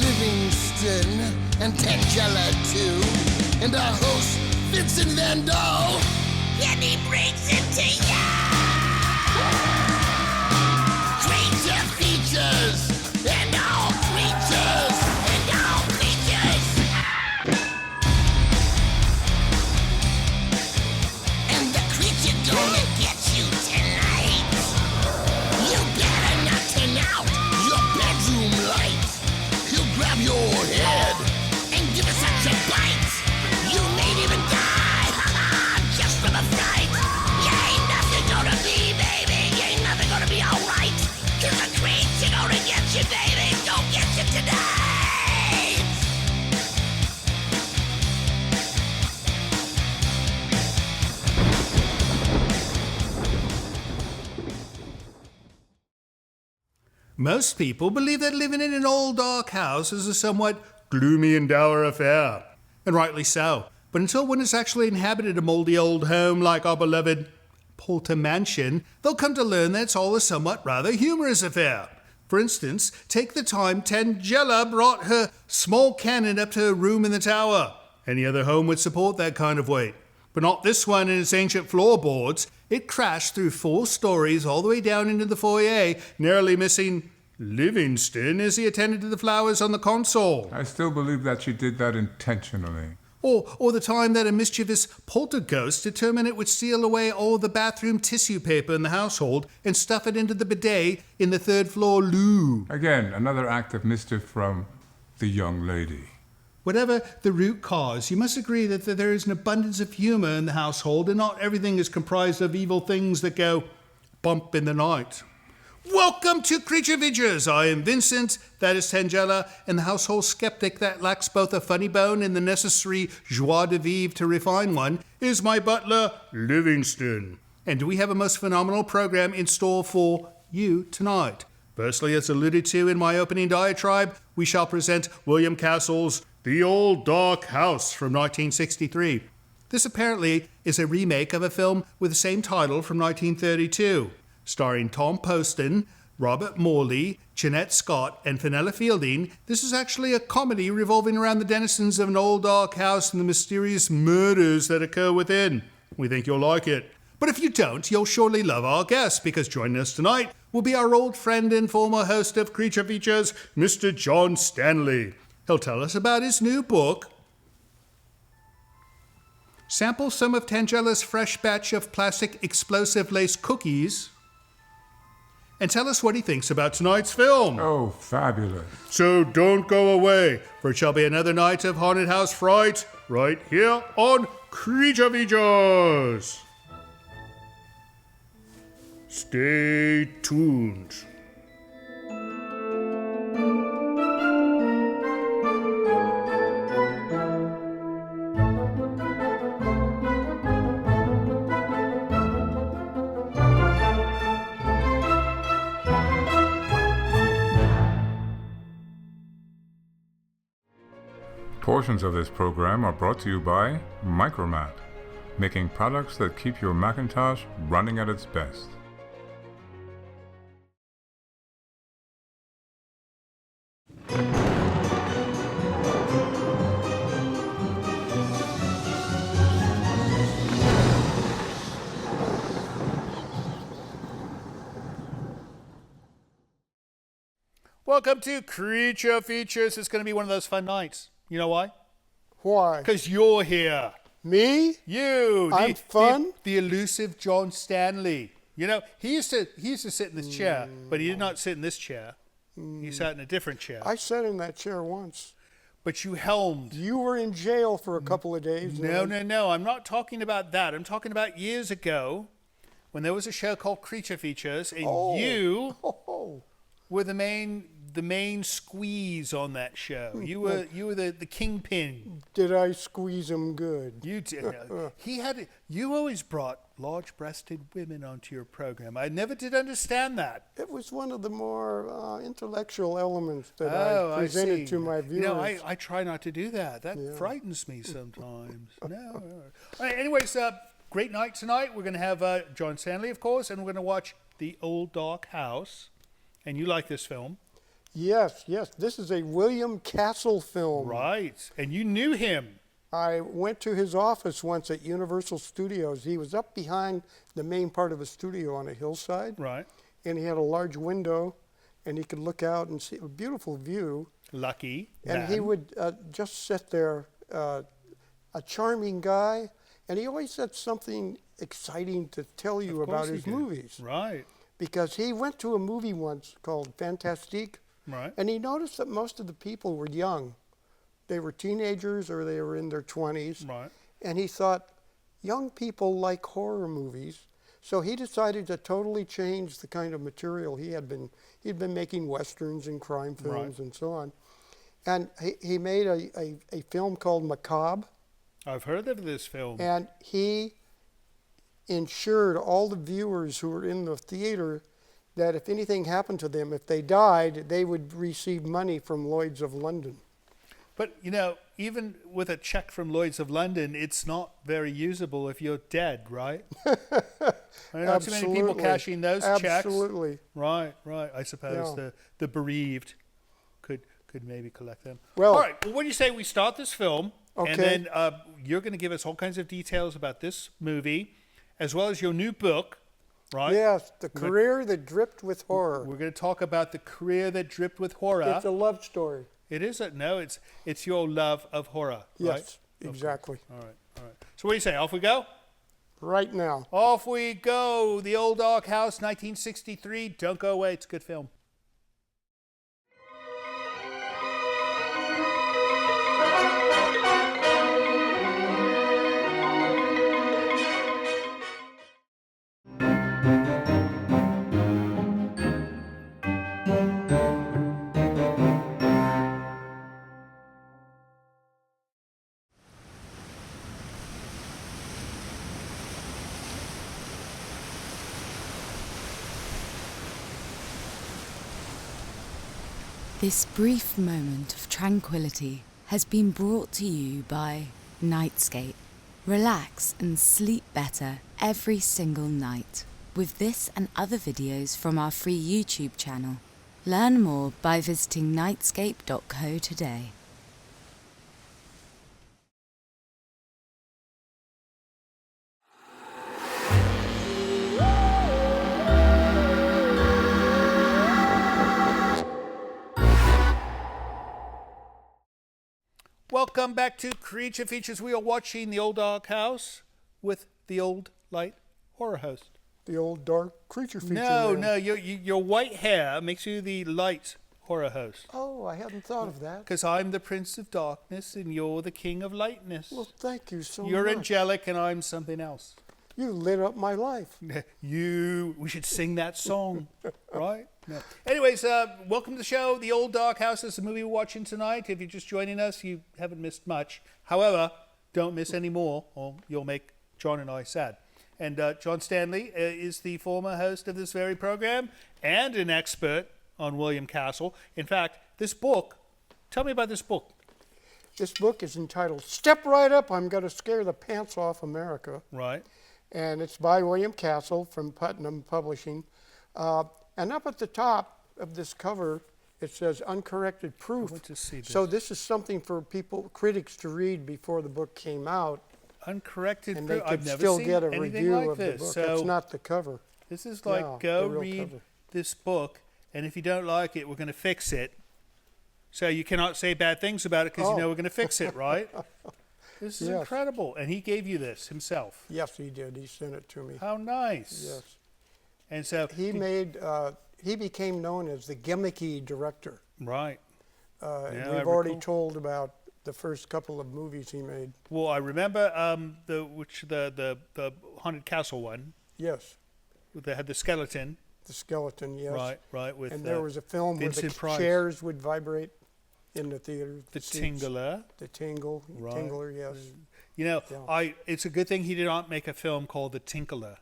Livingston and Tangela too, and our host Vincent Van Dahl, and he brings it to ya! Creature features and all creatures and all creatures, and the creature gonna get you tonight. You better not turn out your bedroom light. He'll grab your head and give it such a bite. You may even die, just from a fright. You ain't nothing gonna be, baby. You ain't nothing gonna be alright. 'Cause the creature gonna get you, baby. Gonna get you tonight. Most people believe that living in an old dark house is a somewhat gloomy and dour affair, and rightly so. But until one has actually inhabited a mouldy old home like our beloved Poulter Mansion, they'll come to learn that it's all a somewhat rather humorous affair. For instance, take the time Tangela brought her small cannon up to her room in the tower. Any other home would support that kind of weight, but not this one and its ancient floorboards. It crashed through 4 stories all the way down into the foyer, narrowly missing Livingston as he attended to the flowers on the console. I still believe that she did that intentionally. Or the time that a mischievous poltergeist determined it would steal away all the bathroom tissue paper in the household and stuff it into the bidet in the 3rd floor loo. Again, another act of mischief from the young lady. Whatever the root cause, you must agree that there is an abundance of humor in the household and not everything is comprised of evil things that go bump in the night. Welcome to Creature Features. I am Vincent, that is Tangela, and the household skeptic that lacks both a funny bone and the necessary joie de vivre to refine one is my butler, Livingston. And we have a most phenomenal program in store for you tonight. Firstly, as alluded to in my opening diatribe, we shall present William Castle's The Old Dark House from 1963. This apparently is a remake of a film with the same title from 1932. Starring Tom Poston, Robert Morley, Jeanette Scott, and Fenella Fielding, this is actually a comedy revolving around the denizens of an old dark house and the mysterious murders that occur within. We think you'll like it. But if you don't, you'll surely love our guest, because joining us tonight will be our old friend and former host of Creature Features, Mr. John Stanley. He'll tell us about his new book, sample some of Tangela's fresh batch of plastic explosive lace cookies, and tell us what he thinks about tonight's film. Oh, fabulous. So don't go away, for it shall be another night of haunted house fright right here on Creature Features. Stay tuned. Portions of this program are brought to you by Micromat, making products that keep your Macintosh running at its best. Welcome to Creature Features. It's going to be one of those fun nights. You know why? Why? Because you're here. Me? You. I'm fun? The elusive John Stanley. You know, he used to sit in this chair, but he did not sit in this chair. He sat in a different chair. I sat in that chair once. But you helmed. You were in jail for a couple of days. No. I'm not talking about that. I'm talking about years ago when there was a show called Creature Features, and you were the main squeeze on that show. You were the kingpin. Did I squeeze him good? You did. You always brought large-breasted women onto your program. I never did understand that. It was one of the more intellectual elements that I presented to my viewers. You know, I try not to do that. That frightens me sometimes. No. All right, anyways, great night tonight. We're going to have John Stanley, of course, and we're going to watch The Old Dark House. And you like this film? Yes, yes. This is a William Castle film. Right. And you knew him. I went to his office once at Universal Studios. He was up behind the main part of the studio on a hillside. Right. And he had a large window, and he could look out and see a beautiful view. Lucky. And he would just sit there, a charming guy, and he always had something exciting to tell you about his movies. Right. Because he went to a movie once called Fantastique, Right. and he noticed that most of the people were young. They were teenagers or they were in their 20s. Right. And he thought, young people like horror movies. So he decided to totally change the kind of material he'd been making westerns and crime films and so on. And he made a film called Macabre. I've heard of this film. And he ensured all the viewers who were in the theater that if anything happened to them, if they died, they would receive money from Lloyd's of London. But, you know, even with a check from Lloyd's of London, it's not very usable if you're dead, right? Not too many people cashing those checks. Absolutely. Right, right. I suppose the bereaved could maybe collect them. Well, all right. Well, what do you say we start this film, okay. and then you're going to give us all kinds of details about this movie, as well as your new book, right? Yes, The Career That Dripped with Horror. We're going to talk about the career that dripped with horror. It's a love story. It is it's your love of horror, right? Yes, exactly. Okay. All right. So what do you say? Off we go? Right now. Off we go. The Old Dark House, 1963. Don't go away. It's a good film. This brief moment of tranquility has been brought to you by Nightscape. Relax and sleep better every single night with this and other videos from our free YouTube channel. Learn more by visiting nightscape.co today. Welcome back to Creature Features. We are watching The Old Dark House with the old Lite horror host. The old dark creature feature. No, your white hair makes you the Lite horror host. Oh, I hadn't thought of that. Because I'm the Prince of Darkness and you're the King of Lightness. Well, thank you so You're much. angelic and I'm something else. You lit up my life. We should sing that song, right? No. Anyways, welcome to the show. The Old Dark House is the movie we're watching tonight. If you're just joining us, you haven't missed much. However, don't miss any more, or you'll make John and I sad. And John Stanley is the former host of this very program and an expert on William Castle. In fact, this book, tell me about this book. This book is entitled Step Right Up, I'm Going to Scare the Pants Off America. Right. And it's by William Castle from Putnam Publishing. And up at the top of this cover, it says uncorrected proof. I want to see this. So this is something for critics to read before the book came out. Uncorrected And proof. they could I've never still seen get a anything review like of the this. book. So It's not the cover. this is like, Yeah, go the real read cover. this book, and if you don't like it, we're going to fix it. So you cannot say bad things about it because you know we're going to fix it, right? This is Yes. incredible. And he gave you this himself. Yes, he did. He sent it to me. How nice. Yes. And so He became known as the gimmicky director. right. And I we've already recall. told about the first couple of movies he made. Well, I remember the haunted castle one. Yes, They had the skeleton. the skeleton, yes. Right. With And there was a film where Vincent the Price. chairs would vibrate in the theater. the seats. Tingler. The tingle, Right. tingler, yes. You know, Yeah. it's a good thing he did not make a film called The Tinkler.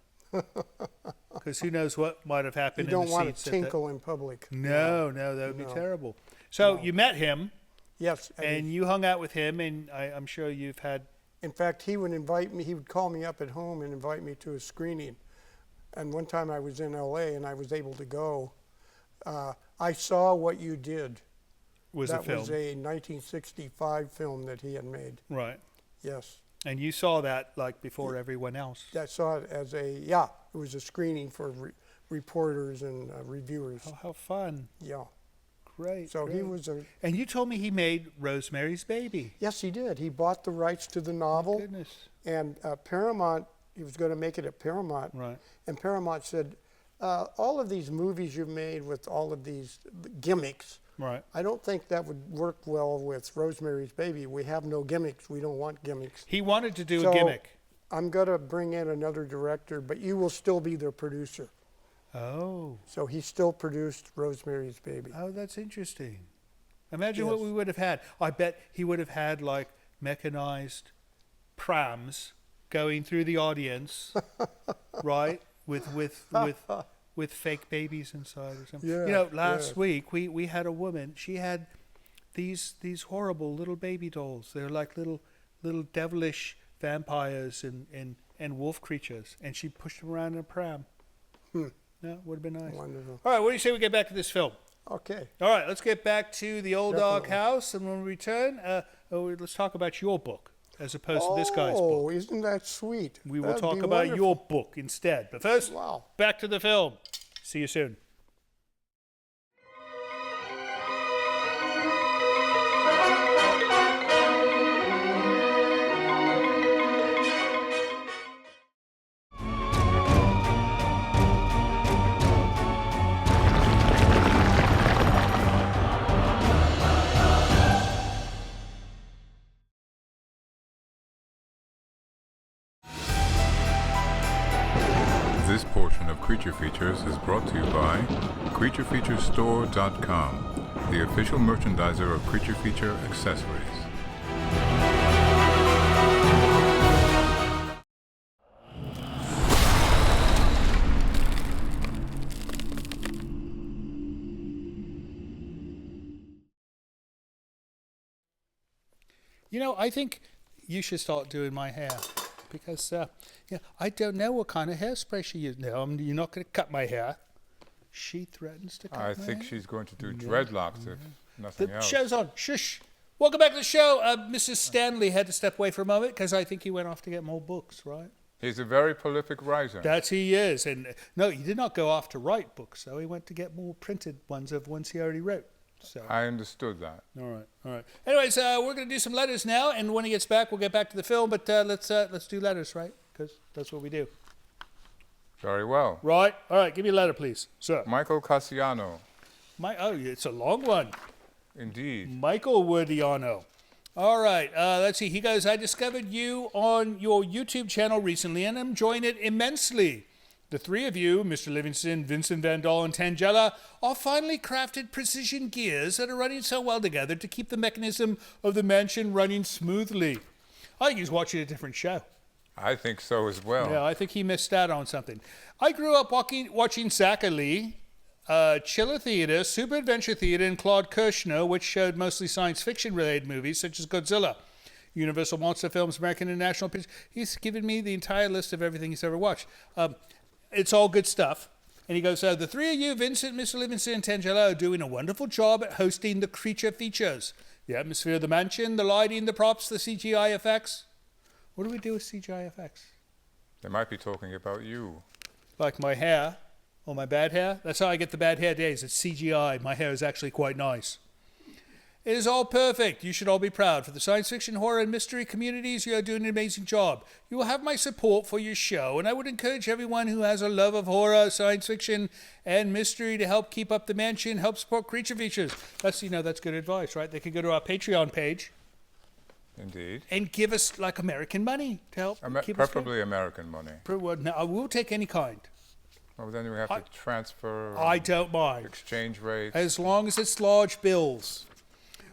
Because who knows what might have You happened don't in the want seats. to tinkle in public. No, that would be No. terrible. So you met him, Yes, and you hung out with him, and I'm sure you've had... in fact, he would invite me, he would call me up at home and invite me to a screening. And one time I was in LA and I was able to go. I Saw What You Did. Was that a film. was a 1965 film that he had made. Right. Yes. And you saw that like before everyone else. I saw it as it was a screening for reporters and reviewers. Oh, how fun. Yeah. Great. So great. he was a... And you told me he made Rosemary's Baby. Yes, he did. He bought the rights to the novel. Oh, goodness. And Paramount, he was going to make it at Paramount. Right. And Paramount said, all of these movies you've made with all of these gimmicks, Right. I don't think that would work well with Rosemary's Baby. We have no gimmicks. We don't want gimmicks. He wanted to do So a gimmick. I'm going to bring in another director, but you will still be the producer. Oh. So he still produced Rosemary's Baby. Oh, that's interesting. Imagine what Yes. we would have had. I bet he would have had like mechanized prams going through the audience, right? With fake babies inside or something. Yeah, You know, last yeah. week we had a woman. She had these horrible little baby dolls. They're like little devilish vampires and wolf creatures, and she pushed them around in a pram. Yeah, would have been nice. Wonderful. All right, what do you say we get back to this film? Okay. All right, let's get back to the old dog Definitely. house, and when we return, let's talk about your book as opposed to this guy's book. Oh, isn't that sweet? We will That'd talk be about wonderful. your book instead. But first, Wow. back to the film. See you soon. This portion of Creature Features is brought to you by CreatureFeatureStore.com, the official merchandiser of Creature Feature accessories. You know, I think you should start doing my hair because I don't know what kind of hairspray she uses. No, you're not going to cut my hair. She threatens to cut my I think hair. she's going to do dreadlocks if nothing The else. show's on. Shush. Welcome back to the show. Mrs. Stanley had to step away for a moment because I think he went off to get more books, right? He's a very prolific writer. That he is. And no, he did not go off to write books, though. He went to get more printed ones of ones he already wrote. So. I understood that. All right. Anyways, we're going to do some letters now, and when he gets back, we'll get back to the film. But let's do letters, right? Because that's what we do. Very well. Right. All right. Give me a letter, please, sir. Michael Cassiano. It's a long one. Indeed. Michael Wordiano. All right. Let's see. He goes, I discovered you on your YouTube channel recently, and I'm enjoying it immensely. The three of you, Mr. Livingston, Vincent Van Dahl, and Tangella, are finely crafted precision gears that are running so well together to keep the mechanism of the mansion running smoothly. I think he's watching a different show. I think so as well. Yeah, I think he missed out on something. I grew up watching Zachary, Chiller Theater, Super Adventure Theater, and Claude Kirshner, which showed mostly science fiction-related movies such as Godzilla, Universal Monster Films, American and National Pictures. He's given me the entire list of everything he's ever watched. It's all good stuff. And he goes, the three of you, Vincent, Mr. Livingston, and Tangella, are doing a wonderful job at hosting the creature features. The atmosphere of the mansion, the lighting, the props, the CGI effects. What do we do with CGI effects? They might be talking about you. Like my hair, or my bad hair. That's how I get the bad hair days. It's CGI. My hair is actually quite nice. It is all perfect. You should all be proud. For the science fiction, horror, and mystery communities, you are doing an amazing job. You will have my support for your show, and I would encourage everyone who has a love of horror, science fiction, and mystery to help keep up the mansion, help support Creature Features. That's good advice, right? They could go to our Patreon page Indeed. and give us, like, American money to help keep Preferably American money. us. No, I will take any kind. Well, then we have to transfer. I don't mind. Exchange rate. As long as it's large bills.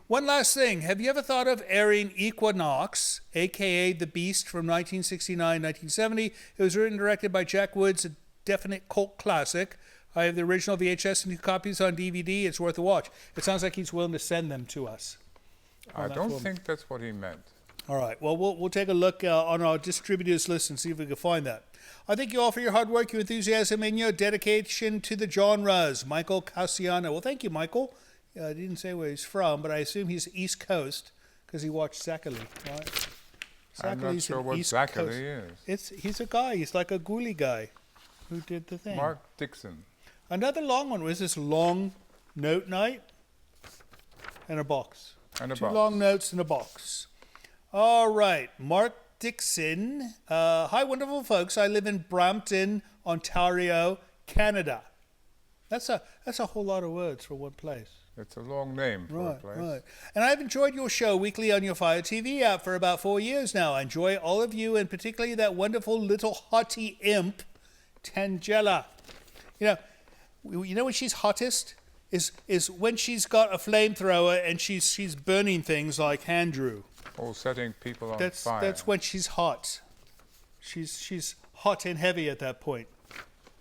One last thing. Have you ever thought of airing Equinox, a.k.a. The Beast from 1969-1970? It was written and directed by Jack Woods, a definite cult classic. I have the original VHS and 2 copies on DVD. It's worth a watch. It sounds like he's willing to send them to us. I don't think that's what he meant. All right. Well, we'll take a look on our distributors list and see if we can find that. I thank you all for your hard work, your enthusiasm, and your dedication to the genres. Michael Cassiano. Well, thank you, Michael. I didn't say where he's from, but I assume he's East Coast because he watched Zachary, right? I'm not sure what Zachary is. He's a guy. He's like a ghoulie guy who did the thing. Mark Dixon. Another long one was this long note night and a box. Two long notes and a box. All right, Mark Dixon. Hi, wonderful folks. I live in Brampton, Ontario, Canada. That's a whole lot of words for one place. It's a long name for a place. Right. And I've enjoyed your show weekly on your Fire TV app for about 4 years now. I enjoy all of you, and particularly that wonderful little hottie imp, Tangela. You know when she's hottest is when she's got a flamethrower and she's burning things like Andrew. Or setting people on fire. That's when she's hot. She's hot and heavy at that point,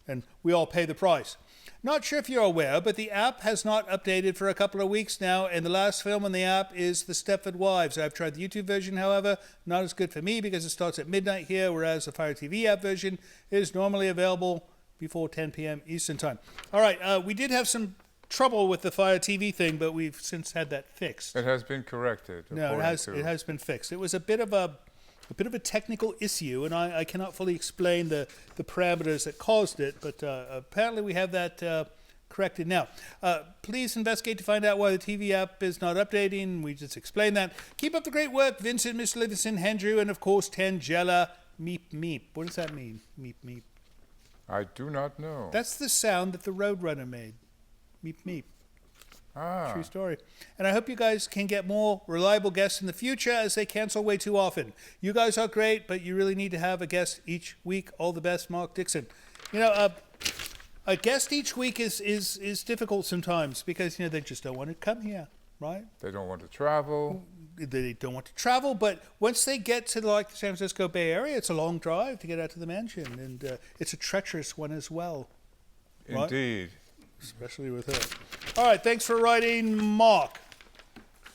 and we all pay the price. Not sure if you're aware, but the app has not updated for a couple of weeks now, and the last film on the app is The Stepford Wives. I've tried the YouTube version, however, not as good for me because it starts at midnight here, whereas the Fire TV app version is normally available before 10 p.m. Eastern Time. All right, we did have some trouble with the Fire TV thing, but we've since had that fixed. It has been corrected. No, it has been fixed. It was a bit of a technical issue, and I cannot fully explain the parameters that caused it, but apparently we have that corrected now. Please investigate to find out why the TV app is not updating. We just explained that. Keep up the great work, Vincent, Mr. Livingston, Andrew, and of course Tangela. Meep meep. What does that mean? Meep meep. I do not know. That's the sound that the Roadrunner made. Meep meep. True story. And I hope you guys can get more reliable guests in the future as they cancel way too often. You guys are great, but you really need to have a guest each week. All the best, Mark Dixon. A guest each week is difficult sometimes because, they just don't want to come here, right? They don't want to travel. They don't want to travel, but once they get to the San Francisco Bay Area, it's a long drive to get out to the mansion, and it's a treacherous one as well. Indeed. Right? Especially with her. All right, thanks for writing, Mark.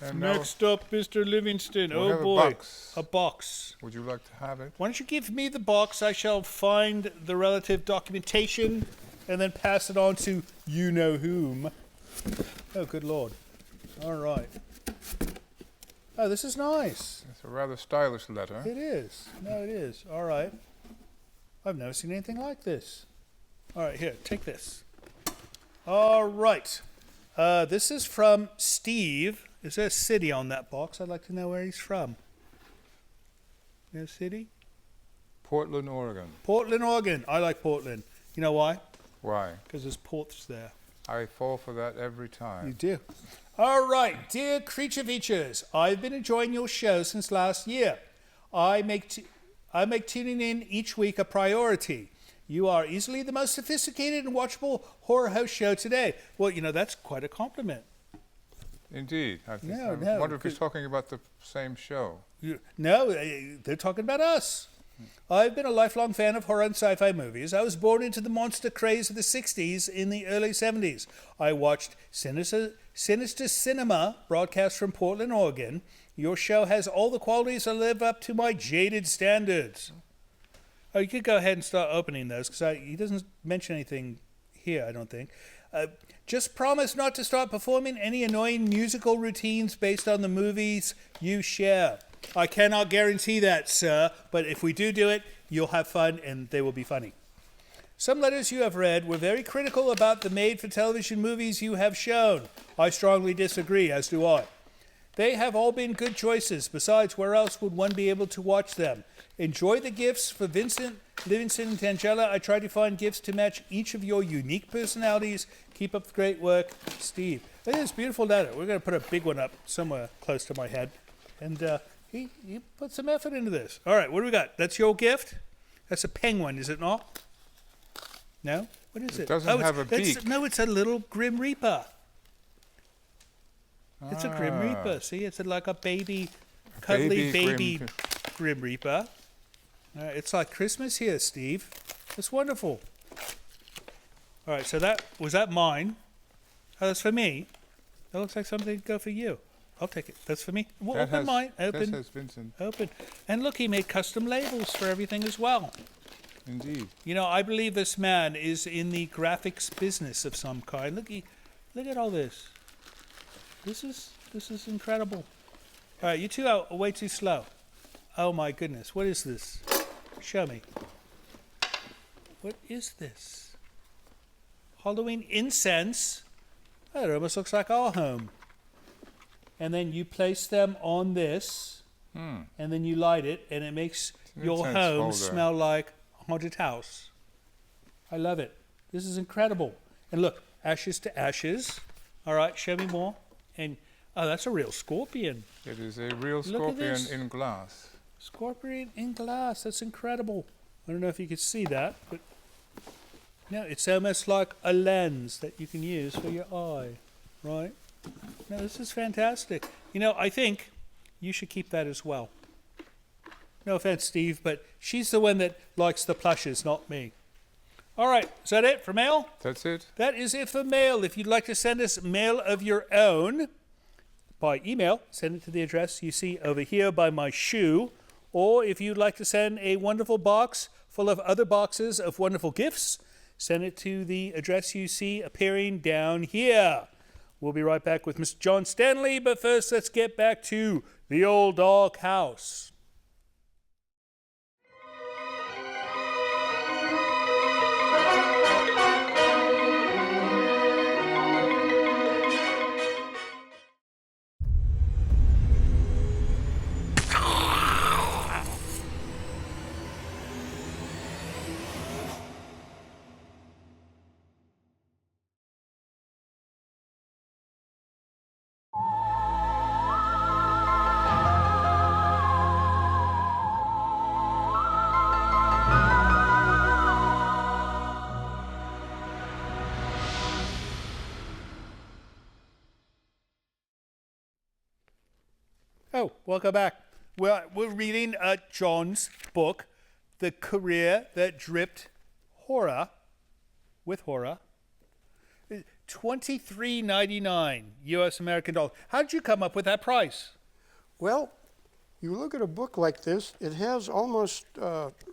And next up, Mr. Livingston. We'll have boy, a box. Would you like to have it? Why don't you give me the box? I shall find the relative documentation and then pass it on to you-know-whom. Oh, good Lord. All right. Oh, this is nice. It's a rather stylish letter. It is. No, it is. All right. I've never seen anything like this. All right, here, take this. All right. This is from Steve. Is there a city on that box? I'd like to know where he's from. No city? Portland, Oregon. Portland, Oregon. I like Portland. You know why? Why? Because there's ports there. I fall for that every time. You do. All right. Dear Creature Features, I've been enjoying your show since last year. I make tuning in each week a priority. You are easily the most sophisticated and watchable horror host show today. Well, that's quite a compliment. Indeed. I No, wonder if he's talking about the same show. No, they're talking about us. I've been a lifelong fan of horror and sci-fi movies. I was born into the monster craze of the 60s in the early 70s. I watched Sinister Cinema, broadcast from Portland, Oregon. Your show has all the qualities that live up to my jaded standards. Oh, you could go ahead and start opening those, because he doesn't mention anything here, I don't think. Just promise not to start performing any annoying musical routines based on the movies you share. I cannot guarantee that, sir, but if we do it, you'll have fun, and they will be funny. Some letters you have read were very critical about the made-for-television movies you have shown. I strongly disagree, as do I. They have all been good choices. Besides, where else would one be able to watch them? Enjoy the gifts for Vincent, Livingston, and Tangela. I try to find gifts to match each of your unique personalities. Keep up the great work, Steve. Look at this beautiful letter. We're going to put a big one up somewhere close to my head. And he put some effort into this. All right, what do we got? That's your gift? That's a penguin, is it not? No? What is it? It doesn't have a beak. No, it's a little Grim Reaper. It's a Grim Reaper. See, it's like a cuddly baby Grim Reaper. It's like Christmas here, Steve. It's wonderful. All right, so was that mine? Oh, that's for me. That looks like something to go for you. I'll take it. That's for me. Well, That open has- mine. That Open. says Vincent. Open. And look, he made custom labels for everything as well. Indeed. You know, I believe this man is in the graphics business of some kind. Look at all this. This is incredible. All right, you two are way too slow. Oh my goodness, what is this? Show me. What is this? Halloween incense. Oh, it almost looks like our home. And then you place them on this, and then you light it, and it makes your incense home holder. smell like a haunted house. I love it. This is incredible. And look, ashes to ashes. All right, show me more. And oh, that's a real scorpion. It is a real Look at scorpion this. in glass. Scorpion in glass. That's incredible. I don't know if you could see that, but no, it's almost like a lens that you can use for your eye, right? No, this is fantastic. You know, I think you should keep that as well. No offense, Steve, but she's the one that likes the plushes, not me. All right, is that it for mail? That's it? That is it for mail. If you'd like to send us mail of your own by email, send it to the address you see over here by my shoe. Or if you'd like to send a wonderful box full of other boxes of wonderful gifts, send it to the address you see appearing down here. We'll be right back with Mr. John Stanley, but first let's get back to the old dog house. Oh, welcome back. We're reading John's book, The Career That Dripped Horror, with horror. $23.99 US American dollars. How did you come up with that price? Well, you look at a book like this, it has almost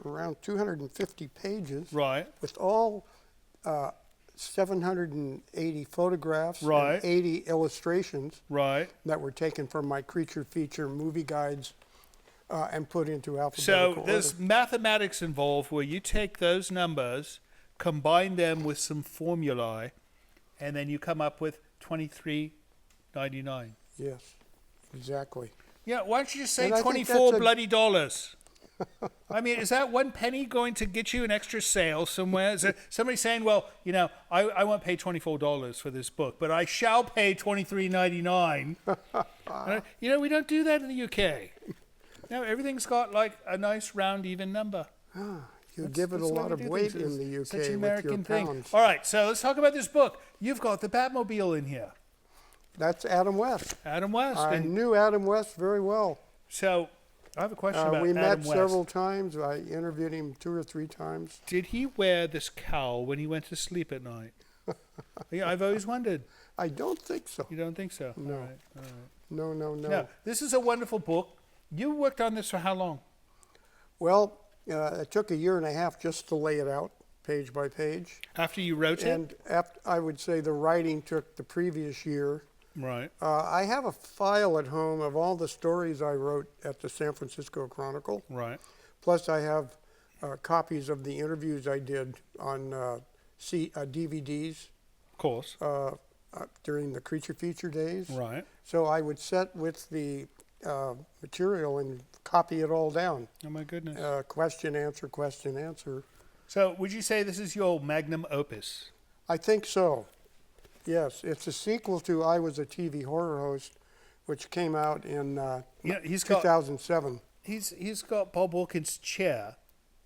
around 250 pages. Right. With all 780 photographs Right. and 80 illustrations Right. that were taken from my creature feature movie guides and put into So alphabetical there's order. mathematics involved where you take those numbers, combine them with some formulae, and then you come up with $23.99. Yes, exactly. Yeah, why don't you just say And I think 24 that's a- bloody dollars? I mean, is that one penny going to get you an extra sale somewhere? Is there somebody saying, well, you know, I won't pay $24 for this book, but I shall pay $23.99. You know, we don't do that in the UK. No, everything's got like a nice round, even number. You give it a That's the way lot we of do weight things. in the It's UK such an with American your thing. pounds. All right, so let's talk about this book. You've got the Batmobile in here, That's Adam West. Adam West. I And knew Adam West very well. so I have a question about We Adam met West. several times. I interviewed him 2 or 3 times. Did he wear this cowl when he went to sleep at night? Yeah, I've always wondered. I don't think so. You don't think so? No. All right, all right. No. No, this is a wonderful book. You worked on this for how long? Well, it took a year and a half just to lay it out, page by page. After you wrote it? And I would say the writing took the previous year. Right. I have a file at home of all the stories I wrote at the San Francisco Chronicle. Right. Plus, I have copies of the interviews I did on DVDs Of course. during the Creature Feature days. Right. So I would set with the material and copy it all down. Oh my goodness. Question, answer. So would you say this is your magnum opus? I think so. Yes, it's a sequel to I Was a TV Horror Host, which came out in Yeah, he's got 2007. he's got Bob Wilkins' chair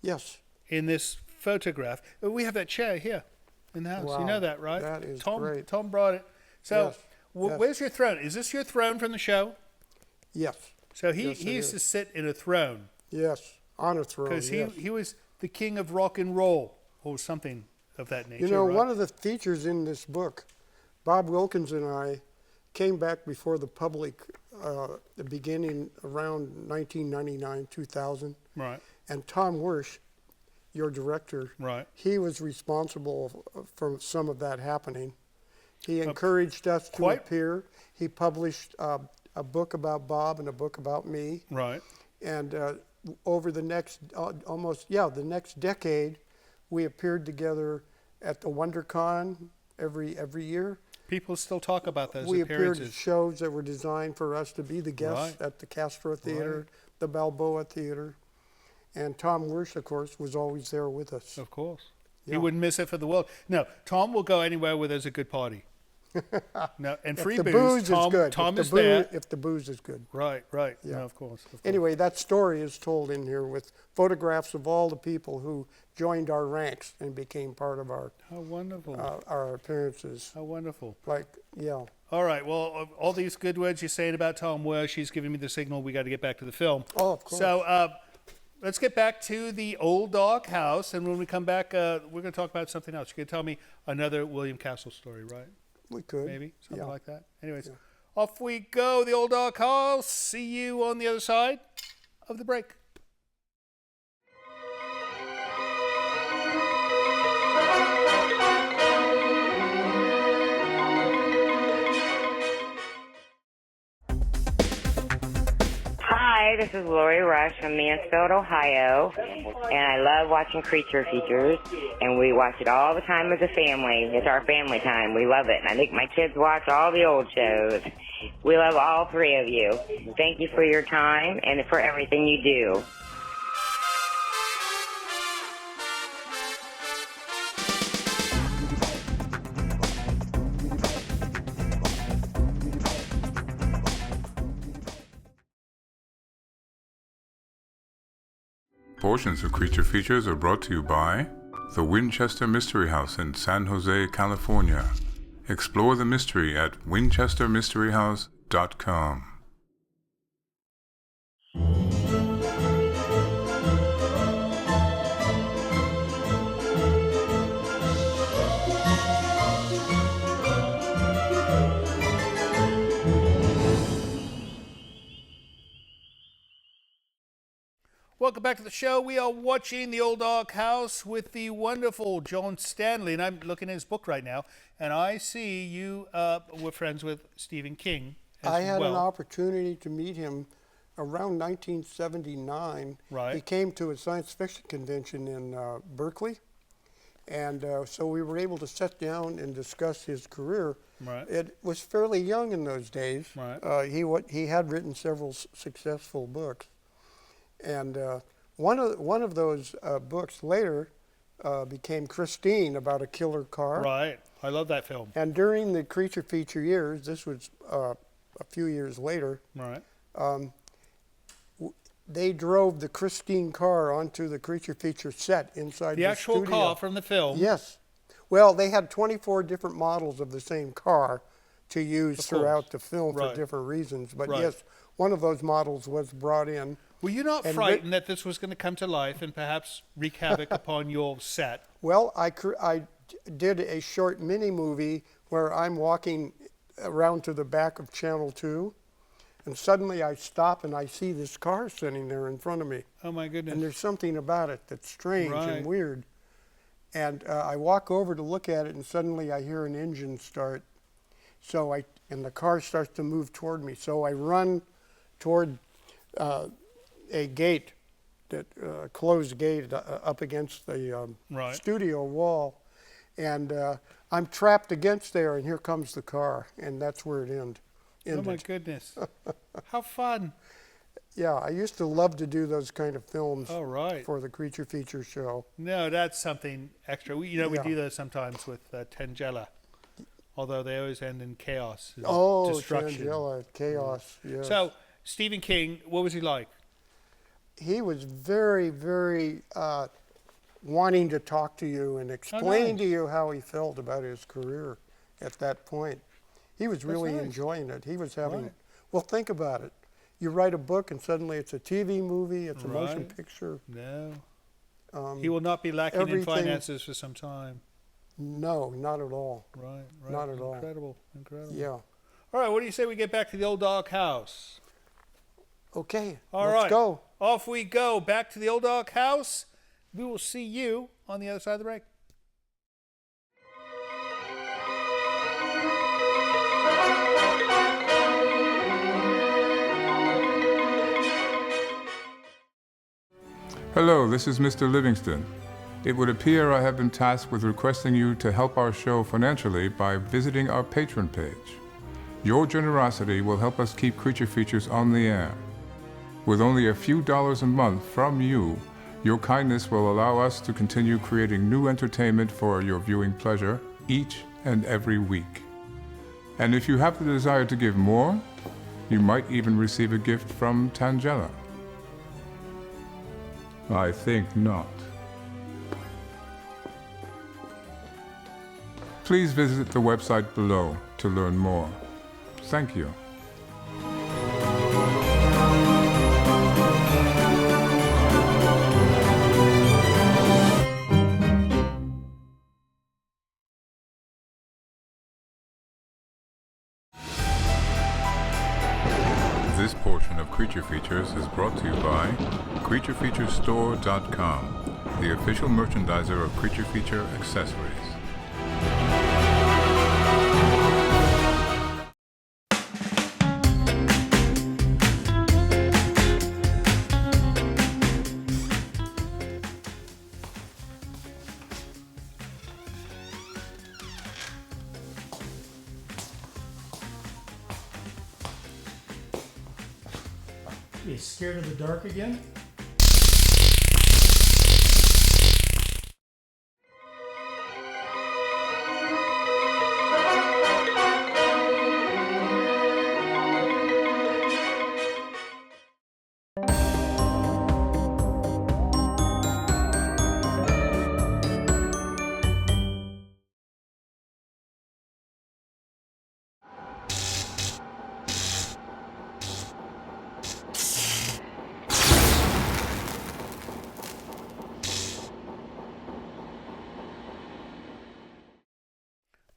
Yes. in this photograph. We have that chair here in the house. You know Wow, that, right? that is Tom, great. Tom brought it. So Yes, yes. where's your throne? Is this your throne from the show? Yes. So he Yes, it used is. to sit in a throne Yes. On a throne. because yes. he was the king of rock and roll or something of that nature. You know, right? one of the features in this book, Bob Wilkins and I came back before the public the beginning around 1999, 2000. Right. And Tom Wersch, your director, Right. he was responsible for some of that happening. He encouraged us to appear. He published a book about Bob and a book about me. Right. And over the next the next decade, we appeared together at the WonderCon every year. People still talk about those We appearances. appeared at shows that were designed for us to be the guests at the Castro Theater, the Balboa Theater. And Tom Wersch, of course, was always there with us. Of course. Yeah. He wouldn't miss it for the world. No, Tom will go anywhere where there's a good party. No, and free If the booze, booze Tom, is good. Tom if is the boo- there. If the booze is good. Right, right. Yeah. No, of course. Anyway, that story is told in here with photographs of all the people who joined our ranks and became part of our How wonderful. our appearances. How wonderful. Like, yeah. All right, well, all these good words you're saying about Tom Wersch, he's giving me the signal we got to get back to the film. Oh, of course. So let's get back to the old dog house, and when we come back, we're going to talk about something else. You're going to tell me another William Castle story, right? We could. Maybe, something like that. Anyways, Yeah. off we go, the old dog house. See you on the other side of the break. Hi, this is Lori Rush from Mansfield, Ohio, and I love watching Creature Features, and we watch it all the time as a family. It's our family time. We love it, and I think my kids watch all the old shows. We love all three of you. Thank you for your time and for everything you do. Portions of Creature Features are brought to you by the Winchester Mystery House in San Jose, California. Explore the mystery at winchestermysteryhouse.com. Welcome back to the show. We are watching The Old Dog House with the wonderful John Stanley, and I'm looking at his book right now, and I see you were friends with Stephen King as I had well. an opportunity to meet him around 1979. Right. He came to a science fiction convention in Berkeley, and so we were able to sit down and discuss his career. Right. It was fairly young in those days. Right. He had written several successful books. And one of those books later became Christine, about a killer car. Right. I love that film. And during the Creature Feature years, this was a few years later, Right. they drove the Christine car onto the Creature Feature set inside The actual studio. car from the film. Yes. Well, they had 24 different models of the same car to use Of throughout course. the film Right. for different reasons. But Right. yes, one of those models was brought in. Were you not And frightened that this was going to come to life and perhaps wreak havoc upon your set? Well, I did a short mini movie where I'm walking around to the back of Channel 2, and suddenly I stop and I see this car sitting there in front of me. Oh, my goodness. And there's something about it that's strange Right. and weird. And I walk over to look at it, and suddenly I hear an engine start. And the car starts to move toward me. So I run toward a gate, that closed gate up against the Right. studio wall, and I'm trapped against there. And here comes the car, and that's where it ended. Oh, my goodness. How fun. Yeah, I used to love to do those kind of films Oh, right. for the Creature Feature show. No, that's something extra. We Yeah. do those sometimes with Tangella, although they always end in chaos, and Oh, destruction. Tangella, chaos. Yes. So, Stephen King, what was he like? He was very, very wanting to talk to you and explain to you how he felt about his career at that point. He was really nice. enjoying it. He was having, Right. well, think about it. You write a book and suddenly it's a TV movie, it's a motion Right. picture. No. He will not be lacking in everything- finances for some time. No, not at all. Right, right. Not at all. Incredible, incredible. Yeah. All right, what do you say we get back to the old dog house? Okay, All let's right. go. Off we go. Back to the old dog house. We will see you on the other side of the break. Hello, this is Mr. Livingston. It would appear I have been tasked with requesting you to help our show financially by visiting our Patreon page. Your generosity will help us keep Creature Features on the air. With only a few dollars a month from you, your kindness will allow us to continue creating new entertainment for your viewing pleasure each and every week. And if you have the desire to give more, you might even receive a gift from Tangela. I think not. Please visit the website below to learn more. Thank you. This portion of Creature Features is brought to you by CreatureFeatureStore.com, the official merchandiser of Creature Feature accessories. You scared of the dark again?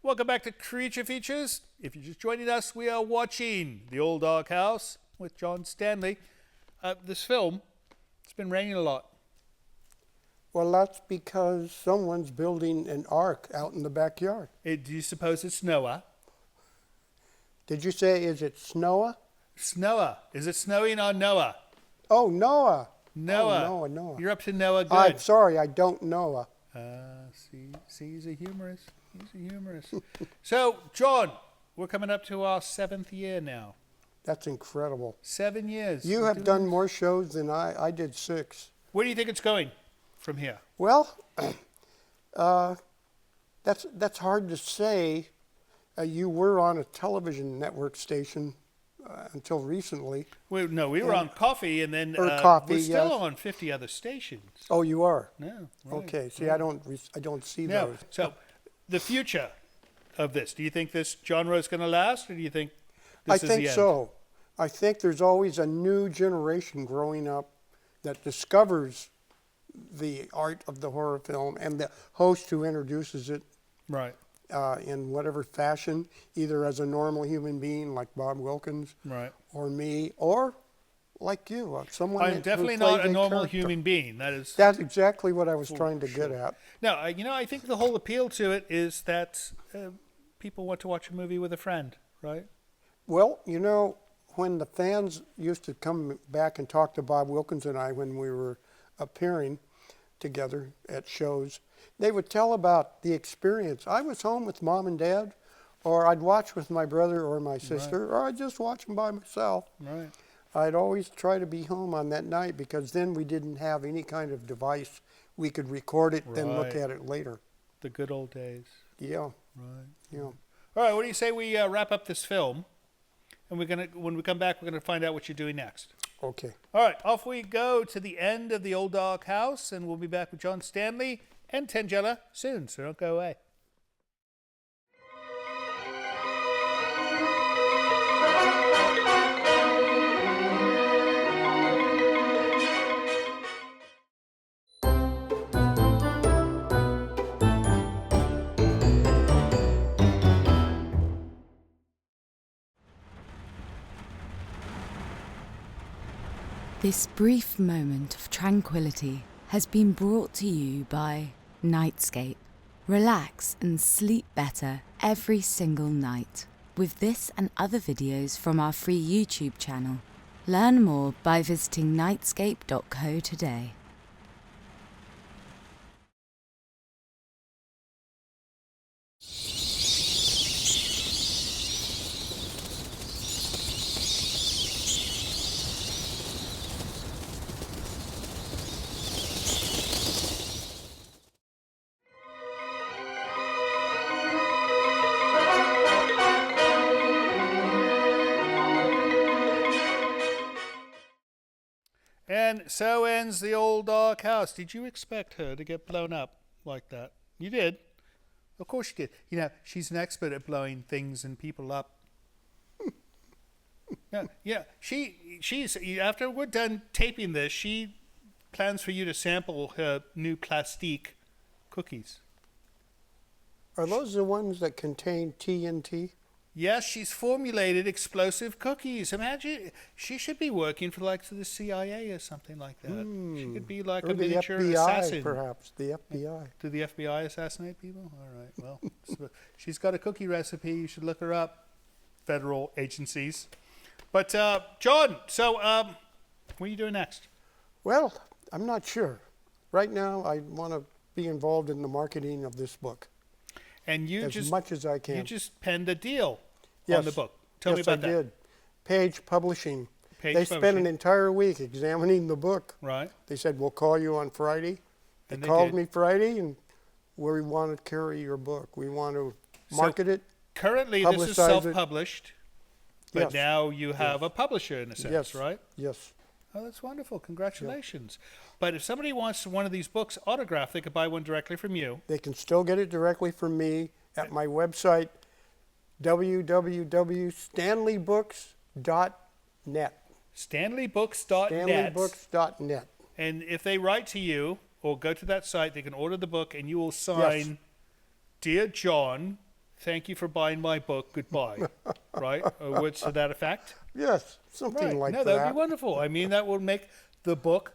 Welcome back to Creature Features. If you're just joining us, we are watching The Old Dog House with John Stanley. This film, it's been raining a lot. Well, that's because someone's building an ark out in the backyard. Do you suppose it's Noah? Did you say, is it Snowa? Snowa. Is it snowing on Noah? Oh, Noah. Noah. Oh, Noah. You're up to Noah good. I'm sorry, I don't know. See, he's a humorist. He's a humorist. So, John, we're coming up to our 7th year now. That's incredible. 7 years. You have done more shows than I did 6. Where do you think it's going from here? Well, that's hard to say. You were on a television network station until recently. We were on Coffee, and then Coffee, we're still yes. on 50 other stations. Oh, you are? No. Right, Okay. See, right. I don't see No. those. So, the future of this, do you think this genre is going to last, or do you think I this is the think end? so. I think there's always a new generation growing up that discovers the art of the horror film, and the host who introduces it Right. in whatever fashion, either as a normal human being like Bob Wilkins, Right. or me, or like you, someone I'm who definitely plays not a normal character. human being. That's exactly what I was trying to get at. No, I think the whole appeal to it is that people want to watch a movie with a friend, right? Well, when the fans used to come back and talk to Bob Wilkins and I when we were appearing together at shows, they would tell about the experience. I was home with Mom and Dad, or I'd watch with my brother or my sister, or I'd just watch them by myself. Right. I'd always try to be home on that night because then we didn't have any kind of device. We could record it, then look Right. at it later. The good old days. Yeah, Right. yeah. All right, what do you say we wrap up this film, and when we come back, we're gonna find out what you're doing next. Okay. All right, off we go to the end of the Old Dog House, and we'll be back with John Stanley and Tangela soon, so don't go away. This brief moment of tranquility has been brought to you by Nightscape. Relax and sleep better every single night with this and other videos from our free YouTube channel. Learn more by visiting nightscape.co today. And so ends the old dark house. Did you expect her to get blown up like that? You did. Of course you did. You know, she's an expert at blowing things and people up. Yeah. She's after we're done taping this, she plans for you to sample her new plastique cookies. Are those the ones that contain TNT? Yes, she's formulated explosive cookies. Imagine, she should be working for like the CIA or something like that. She could be like Or a the miniature FBI, assassin. perhaps. The FBI. Do the FBI assassinate people? All right, well, so she's got a cookie recipe. You should look her up, federal agencies. But, John, so what are you doing next? Well, I'm not sure. Right now, I want to be involved in the marketing of this book And you as just much as I can. You just penned a deal Yes. on the book. Tell me about Yes, I did. Page Publishing. Page They spent Publishing. an entire week examining the book. Right. They said, we'll call you on Friday. They And they called did. me Friday, and we want to carry your book. We want to market it. Currently, this is Publicize it. self-published, but Yes. now you have a publisher in a sense, Yes. right? Yes. Oh, that's wonderful. Congratulations. But if somebody wants one of these books autographed, they could buy one directly from you. They can still get it directly from me at my website, www.stanleybooks.net. StanleyBooks.net. StanleyBooks.net. And if they write to you or go to that site, they can order the book and you will sign, Dear John, thank you for buying my book. Goodbye. Right? Or words to that effect? Yes, something Right. like no, that. that would be wonderful. I mean, that would make the book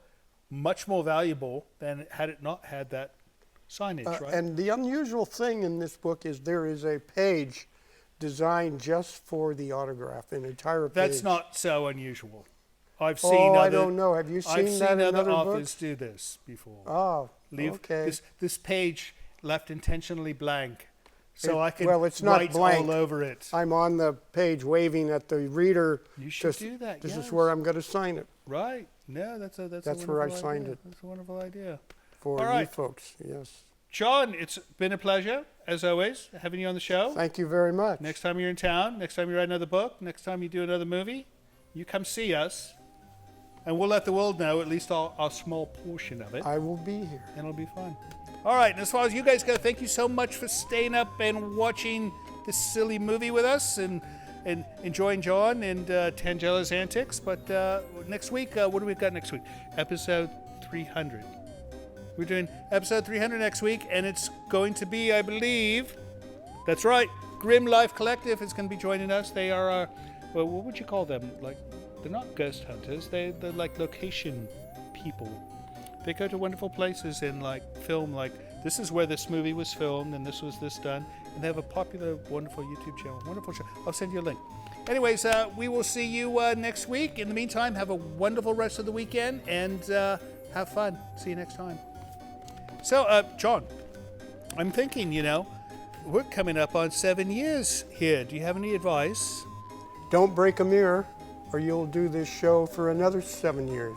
much more valuable than had it not had that signage, right? And the unusual thing in this book is there is a page designed just for the autograph, an entire page. That's not so unusual. I've Oh, seen other, I don't know. Have you I've seen seen that in other other authors books? do this before. Oh, Leave okay. this page left intentionally blank, so I can well, it's not write blank. all over it. I'm on the page waving at the reader. You should to- do that, This yes. is where I'm going to sign it Right? No, that's a That's wonderful where I idea. signed it. That's a wonderful idea. for All you right. folks. Yes. John, it's been a pleasure as always having you on the show. Thank you very much. Next time you're in town, next time you write another book, next time you do another movie, you come see us, and we'll let the world know at least our small portion of it, I will be here. and it'll be fun. All right, and as far as you guys go, thank you so much for staying up and watching this silly movie with us and enjoying John and Tangela's antics. But next week, what do we got next week? Episode 300. We're doing episode 300 next week, and it's going to be, I believe, that's right, Grim Life Collective is going to be joining us. They are our, well, what would you call them? Like, they're not ghost hunters. They're like location people. They go to wonderful places and like film, like this is where this movie was filmed and this was this done. And they have a popular, wonderful YouTube channel. Wonderful show. I'll send you a link. Anyways, we will see you next week. In the meantime, have a wonderful rest of the weekend and have fun. See you next time. So, John, I'm thinking, we're coming up on 7 years here. Do you have any advice? Don't break a mirror, or you'll do this show for another 7 years.